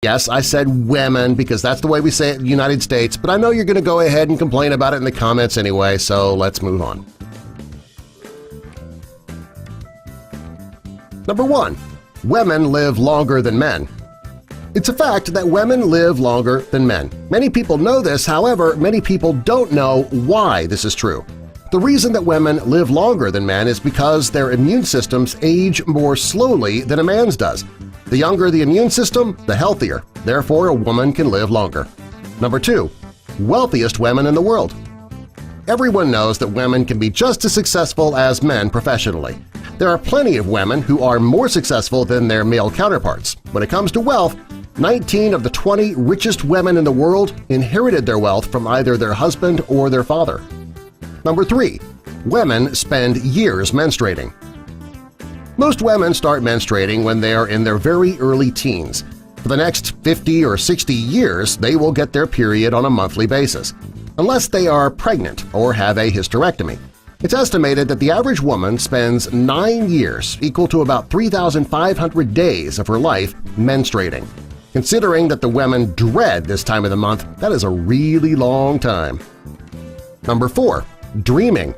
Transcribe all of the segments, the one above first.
Yes, I said women because that's the way we say it in the United States, but I know you're going to go ahead and complain about it in the comments anyway, so let's move on. Number 1. Women live longer than men. It's a fact that women live longer than men. Many people know this, however, many people don't know why this is true. The reason that women live longer than men is because their immune systems age more slowly than a man's does. The younger the immune system, the healthier. Therefore, a woman can live longer. Number 2. Wealthiest women in the world. Everyone knows that women can be just as successful as men professionally. There are plenty of women who are more successful than their male counterparts. When it comes to wealth, 19 of the 20 richest women in the world inherited their wealth from either their husband or their father. Number 3. Women spend years menstruating. Most women start menstruating when they are in their very early teens. For the next 50 or 60 years, they will get their period on a monthly basis, unless they are pregnant or have a hysterectomy. It's estimated that the average woman spends 9 years, equal to about 3,500 days of her life, menstruating. Considering that the women dread this time of the month, that is a really long time. Number 4. Dreaming.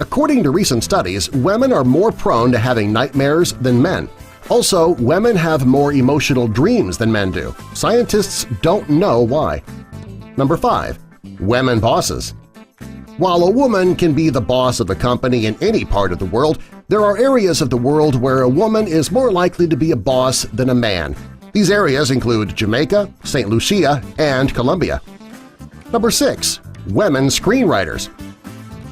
According to recent studies, women are more prone to having nightmares than men. Also, women have more emotional dreams than men do. Scientists don't know why. Number 5. Women bosses. While a woman can be the boss of a company in any part of the world, there are areas of the world where a woman is more likely to be a boss than a man. These areas include Jamaica, St. Lucia, and Colombia. Number 6. Women screenwriters.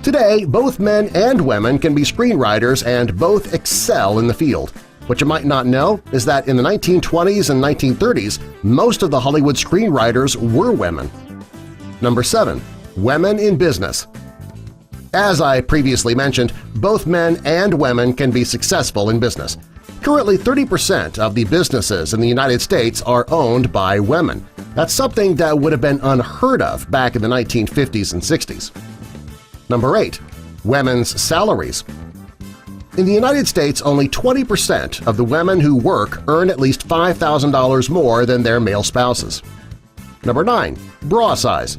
Today, both men and women can be screenwriters and both excel in the field. What you might not know is that in the 1920s and 1930s, most of the Hollywood screenwriters were women. Number 7. Women in business. As I previously mentioned, both men and women can be successful in business. Currently, 30% of the businesses in the United States are owned by women. That's something that would have been unheard of back in the 1950s and 60s. Number 8. Women's salaries. In the United States, only 20% of the women who work earn at least $5,000 more than their male spouses. Number 9. Bra size.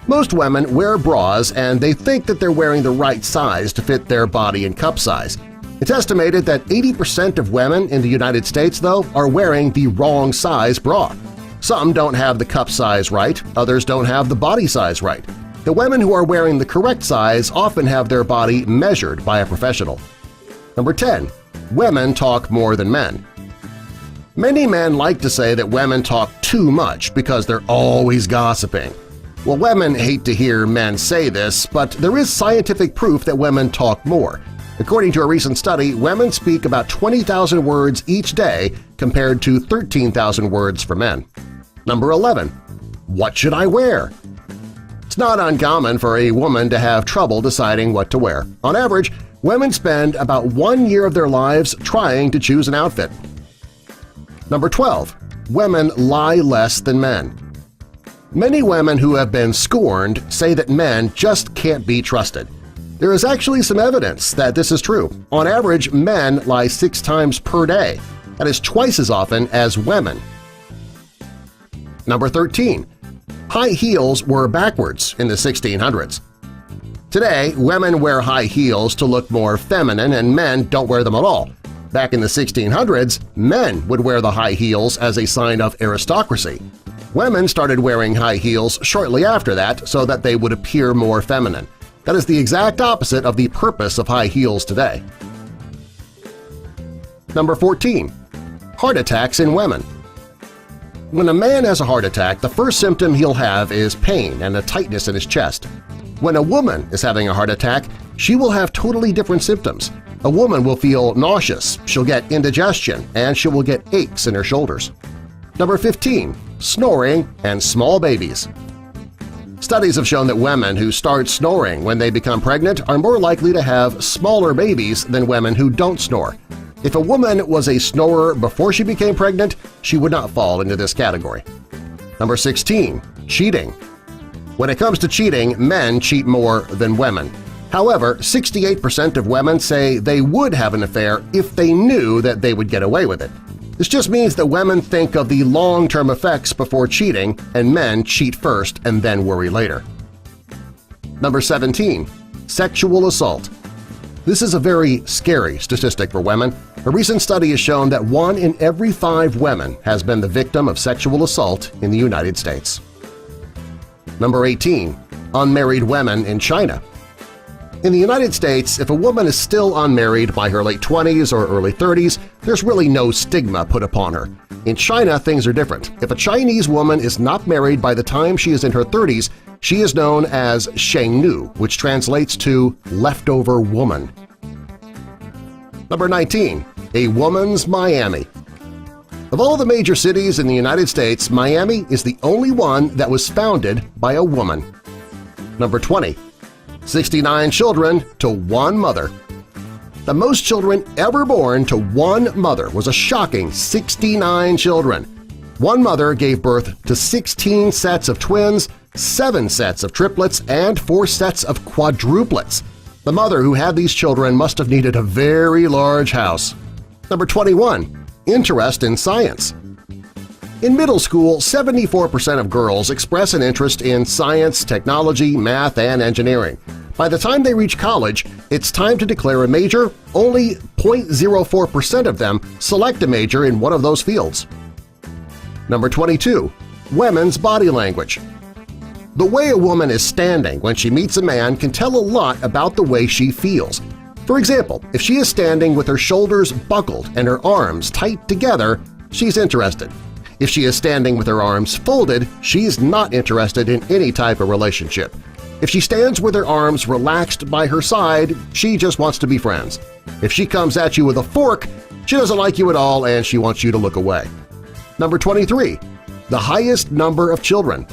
Most women wear bras and they think that they're wearing the right size to fit their body and cup size. It's estimated that 80% of women in the United States, though, are wearing the wrong size bra. Some don't have the cup size right, others don't have the body size right. The women who are wearing the correct size often have their body measured by a professional. Number 10. Women talk more than men. Many men like to say that women talk too much because they're always gossiping. Well, women hate to hear men say this, but there is scientific proof that women talk more. According to a recent study, women speak about 20,000 words each day compared to 13,000 words for men. Number 11. What should I wear? It's not uncommon for a woman to have trouble deciding what to wear. On average, women spend about 1 year of their lives trying to choose an outfit. Number 12. Women lie less than men. Many women who have been scorned say that men just can't be trusted. There is actually some evidence that this is true. On average, men lie 6 times per day. That is twice as often as women. Number 13. High heels were backwards in the 1600s. Today, women wear high heels to look more feminine and men don't wear them at all. Back in the 1600s, men would wear the high heels as a sign of aristocracy. Women started wearing high heels shortly after that so that they would appear more feminine. That is the exact opposite of the purpose of high heels today. Number 14. Heart attacks in women. When a man has a heart attack, the first symptom he'll have is pain and a tightness in his chest. When a woman is having a heart attack, she will have totally different symptoms. A woman will feel nauseous, she'll get indigestion, and she will get aches in her shoulders. Number 15. Snoring and small babies. Studies have shown that women who start snoring when they become pregnant are more likely to have smaller babies than women who don't snore. If a woman was a snorer before she became pregnant, she would not fall into this category. Number 16. Cheating. When it comes to cheating, men cheat more than women. However, 68% of women say they would have an affair if they knew that they would get away with it. This just means that women think of the long-term effects before cheating and men cheat first and then worry later. Number 17. Sexual assault. This is a very scary statistic for women. A recent study has shown that 1 in every 5 women has been the victim of sexual assault in the United States. Number 18. Unmarried women in China. In the United States, if a woman is still unmarried by her late 20s or early 30s, there's really no stigma put upon her. In China, things are different. If a Chinese woman is not married by the time she is in her 30s, she is known as Shengnu, which translates to leftover woman. Number 19. A woman's Miami. Of all the major cities in the United States, Miami is the only one that was founded by a woman. Number 20. 69 children to one mother. The most children ever born to one mother was a shocking 69 children. One mother gave birth to 16 sets of twins, 7 sets of triplets, and 4 sets of quadruplets. The mother who had these children must have needed a very large house. Number 21. Interest in science. In middle school, 74% of girls express an interest in science, technology, math, and engineering. By the time they reach college, it's time to declare a major. Only 0.04% of them select a major in one of those fields. Number 22. Women's body language. The way a woman is standing when she meets a man can tell a lot about the way she feels. For example, if she is standing with her shoulders buckled and her arms tight together, she's interested. If she is standing with her arms folded, she's not interested in any type of relationship. If she stands with her arms relaxed by her side, she just wants to be friends. If she comes at you with a fork, she doesn't like you at all and she wants you to look away. Number 23. The highest number of children.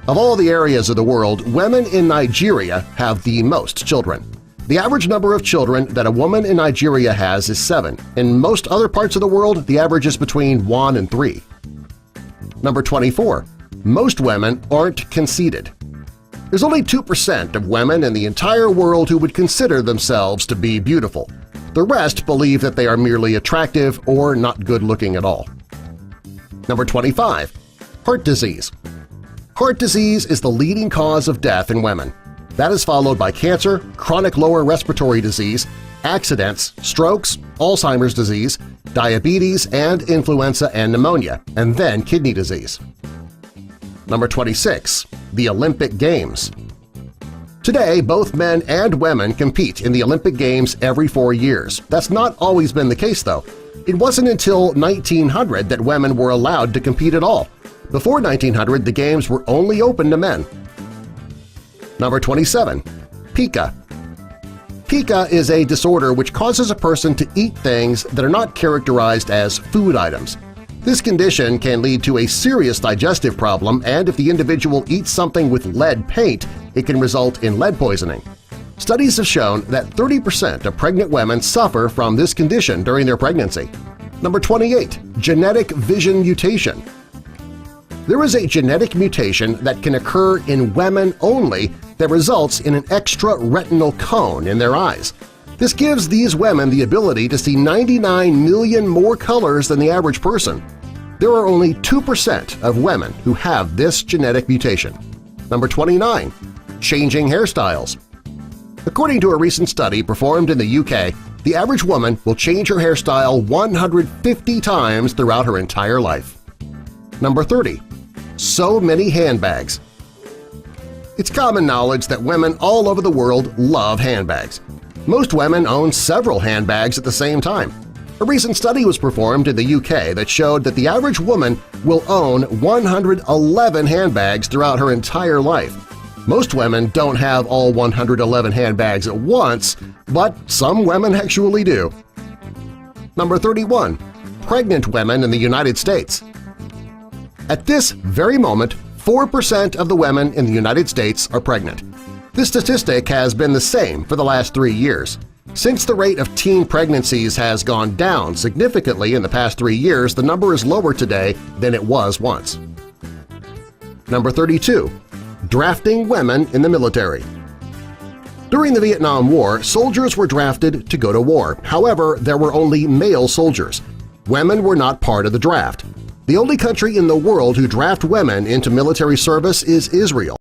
Of all the areas of the world, women in Nigeria have the most children. The average number of children that a woman in Nigeria has is 7. In most other parts of the world, the average is between 1 and 3. Number 24. Most women aren't conceited. There's only 2% of women in the entire world who would consider themselves to be beautiful. The rest believe that they are merely attractive or not good-looking at all. Number 25. Heart disease. Heart disease is the leading cause of death in women. That is followed by cancer, chronic lower respiratory disease, accidents, strokes, Alzheimer's disease, diabetes, and influenza and pneumonia, and then kidney disease. Number 26. The Olympic Games. Today, both men and women compete in the Olympic Games every 4 years. That's not always been the case, though. It wasn't until 1900 that women were allowed to compete at all. Before 1900, the Games were only open to men. Number 27. Pica. Pica is a disorder which causes a person to eat things that are not characterized as food items. This condition can lead to a serious digestive problem, and if the individual eats something with lead paint, it can result in lead poisoning. Studies have shown that 30% of pregnant women suffer from this condition during their pregnancy. Number 28. Genetic vision mutation. There is a genetic mutation that can occur in women only that results in an extra retinal cone in their eyes. This gives these women the ability to see 99 million more colors than the average person. There are only 2% of women who have this genetic mutation. Number 29. Changing hairstyles. According to a recent study performed in the UK, the average woman will change her hairstyle 150 times throughout her entire life. Number 30. So many handbags. It's common knowledge that women all over the world love handbags. Most women own several handbags at the same time. A recent study was performed in the UK that showed that the average woman will own 111 handbags throughout her entire life. Most women don't have all 111 handbags at once, but some women actually do. Number 31. Pregnant women in the United States. At this very moment, 4% of the women in the United States are pregnant. This statistic has been the same for the last 3 years. Since the rate of teen pregnancies has gone down significantly in the past 3 years, the number is lower today than it was once. Number 32. Drafting women in the military. During the Vietnam War, soldiers were drafted to go to war. However, there were only male soldiers. Women were not part of the draft. The only country in the world who draft women into military service is Israel.